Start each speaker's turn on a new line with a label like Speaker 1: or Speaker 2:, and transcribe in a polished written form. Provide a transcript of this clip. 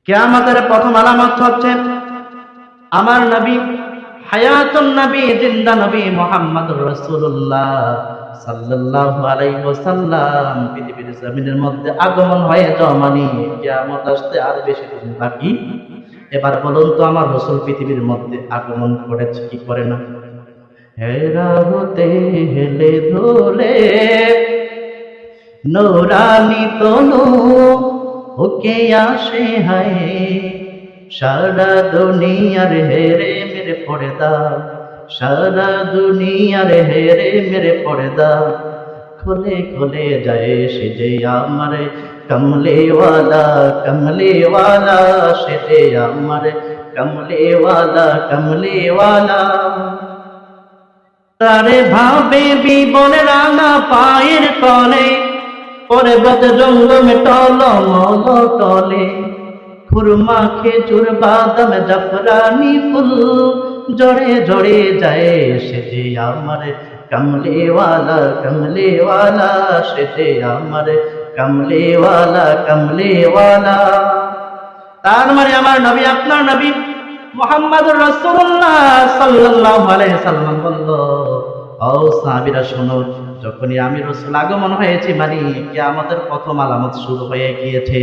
Speaker 1: কিয়ামতের প্রথম আলামত হচ্ছে আমার নবী, হায়াতুন নবী, জিন্দা নবী মুহাম্মদুর রাসূলুল্লাহ সাল্লাল্লাহু আলাইহি ওয়াসাল্লাম পৃথিবীর জমিনের মধ্যে আগমন হয়ে যাওয়া মানে কিয়ামত আসতে আর বেশি দিন বাকি। এবার বলুন তো আমার রাসূল পৃথিবীর মধ্যে আগমন করেছে কি করে না? হেরা হতে হেলে ধুলে নূরানি তনু ওকে আসে হায়, সারা দুনিয়ার হেরে মেরে পর্দা, সারা দুনিয়ার হেরে মেরে পর্দা খুলে খুলে যায় সে যে আমার কমলেওয়ালা, কমলেওয়ালা সে যে আমার কমলেওয়ালা, কমলেওয়ালা। তারে ভাবে বিবন রাঙা পায়ের তলে, পর্বত জঙ্গম টলমল তলে, খুরমা খেজুর বাদাম জাফরানি ফুল জড়ে জড়ে যায় সে যে আমার কমলেওয়ালা, কমলেওয়ালা সে যে আমার কমলেওয়ালা, কমলেওয়ালা। তার মানে আমার নবী, আপনার নবী মুহাম্মদুর রাসূলুল্লাহ সাল্লাল্লাহু আলাইহি সাল্লাম বলল, ও সাহাবীরা শোনো, যখনই আমি রাসূল আগমন হয়েছি মানে কিয়ামতের প্রথম আলামত শুরু হয়ে গিয়েছে।